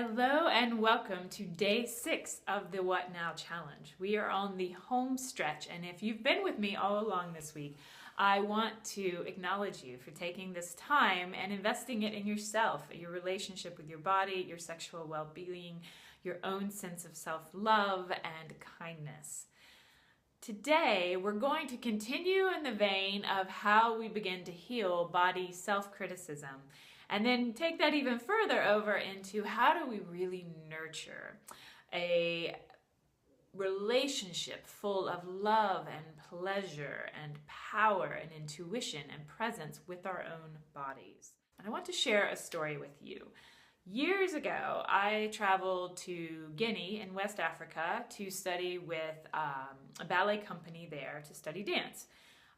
Hello and welcome to day 6 of the What Now Challenge. We are on the home stretch, and if you've been with me all along this week, I want to acknowledge you for taking this time and investing it in yourself, your relationship with your body, your sexual well-being, your own sense of self-love and kindness. Today, we're going to continue in the vein of how we begin to heal body self-criticism. And then take that even further over into how do we really nurture a relationship full of love and pleasure and power and intuition and presence with our own bodies. And I want to share a story with you. Years ago, I traveled to Guinea in West Africa to study with a ballet company there to study dance.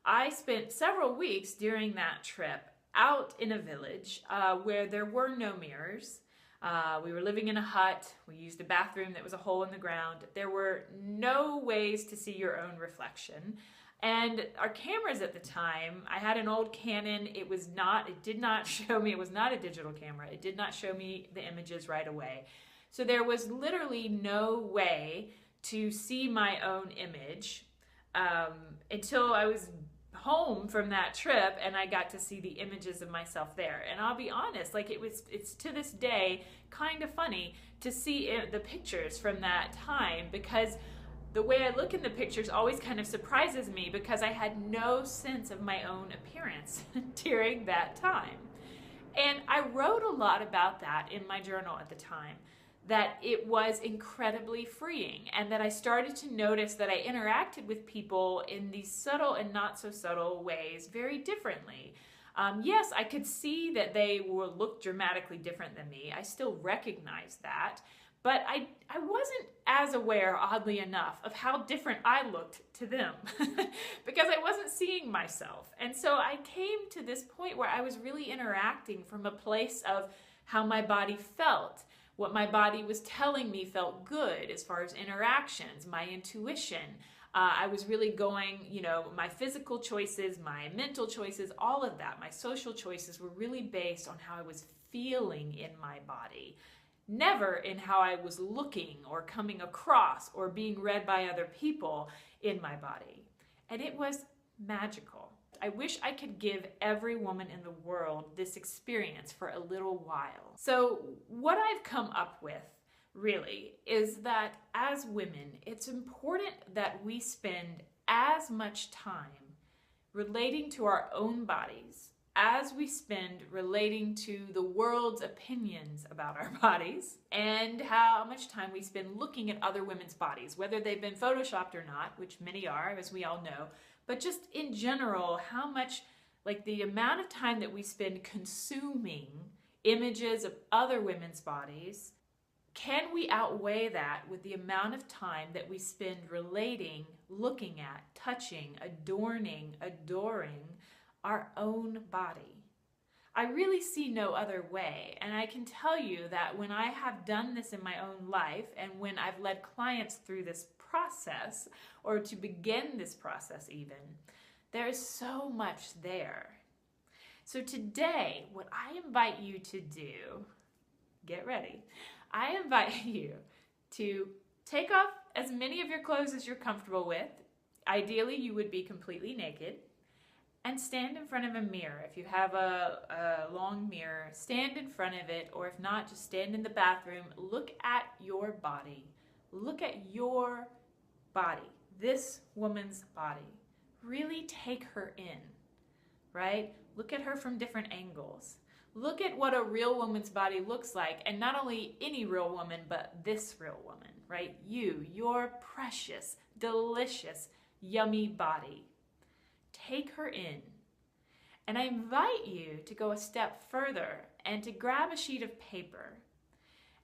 I spent several weeks during that trip out in a village where there were no mirrors. We were living in a hut. We used a bathroom that was a hole in the ground. There were no ways to see your own reflection. And our cameras at the time, I had an old Canon. It did not show me, it was not a digital camera. It did not show me the images right away. So there was literally no way to see my own image until I was home from that trip and I got to see the images of myself there. And I'll be honest, it's to this day kind of funny to see the pictures from that time, because the way I look in the pictures always kind of surprises me because I had no sense of my own appearance during that time. And I wrote a lot about that in my journal at the time, that it was incredibly freeing, and that I started to notice that I interacted with people in these subtle and not so subtle ways very differently. Yes, I could see that they will look dramatically different than me. I still recognize that, but I wasn't as aware, oddly enough, of how different I looked to them because I wasn't seeing myself. And so I came to this point where I was really interacting from a place of how my body felt. What my body was telling me felt good as far as interactions, my intuition. I was really going, my physical choices, my mental choices, all of that, my social choices were really based on how I was feeling in my body, never in how I was looking or coming across or being read by other people in my body. And it was magical. I wish I could give every woman in the world this experience for a little while. So what I've come up with really is that as women, it's important that we spend as much time relating to our own bodies as we spend relating to the world's opinions about our bodies, and how much time we spend looking at other women's bodies, whether they've been photoshopped or not, which many are, as we all know. But just in general, how much, the amount of time that we spend consuming images of other women's bodies, can we outweigh that with the amount of time that we spend relating, looking at, touching, adorning, adoring our own body? I really see no other way. And I can tell you that when I have done this in my own life, and when I've led clients through this process, or to begin this process even, there is so much there. So today, what I invite you to do, get ready, I invite you to take off as many of your clothes as you're comfortable with. Ideally, you would be completely naked, and stand in front of a mirror. If you have a long mirror, stand in front of it, or if not, just stand in the bathroom. Look at your body. Look at your body, this woman's body. Really take her in, right? Look at her from different angles. Look at what a real woman's body looks like, and not only any real woman, but this real woman, right? Your precious, delicious, yummy body. Take her in. And I invite you to go a step further and to grab a sheet of paper.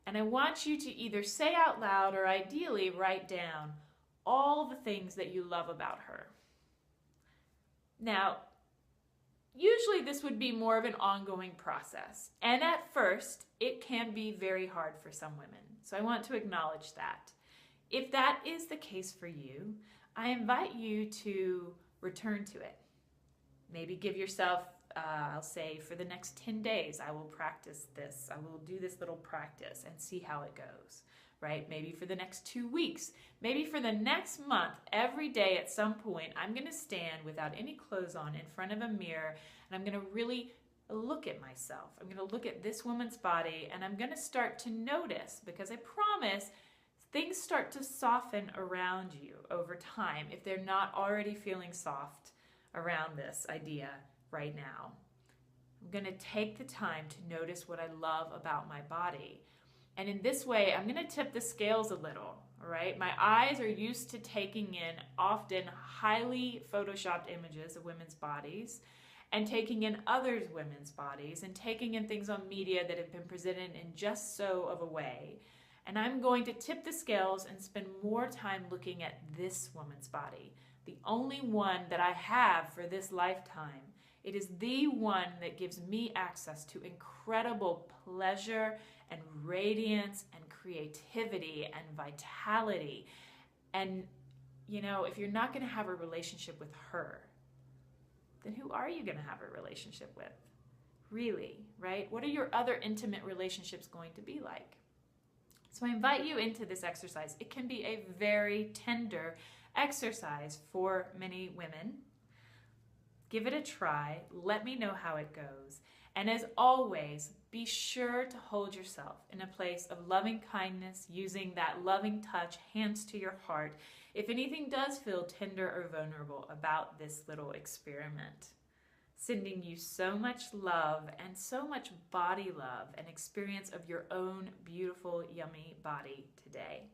And I want you to either say out loud or ideally write down all the things that you love about her. Now, usually this would be more of an ongoing process. And at first, it can be very hard for some women. So I want to acknowledge that. If that is the case for you, I invite you to return to it. Maybe give yourself I'll say for the next 10 days, I will practice this. I will do this little practice and see how it goes, right? Maybe for the next 2 weeks, maybe for the next month, every day at some point, I'm going to stand without any clothes on in front of a mirror, and I'm going to really look at myself. I'm going to look at this woman's body, and I'm going to start to notice, because I promise things start to soften around you over time if they're not already feeling soft around this idea right now. I'm going to take the time to notice what I love about my body. And in this way, I'm going to tip the scales a little, all right? My eyes are used to taking in often highly photoshopped images of women's bodies and taking in other women's bodies and taking in things on media that have been presented in just so of a way. And I'm going to tip the scales and spend more time looking at this woman's body, the only one that I have for this lifetime. It is the one that gives me access to incredible pleasure and radiance and creativity and vitality. And, you know, if you're not going to have a relationship with her, then who are you going to have a relationship with? Really, right? What are your other intimate relationships going to be like? So I invite you into this exercise. It can be a very tender exercise for many women. Give it a try. Let me know how it goes. And as always, be sure to hold yourself in a place of loving kindness, using that loving touch, hands to your heart, if anything does feel tender or vulnerable about this little experiment. Sending you so much love and so much body love and experience of your own beautiful, yummy body today.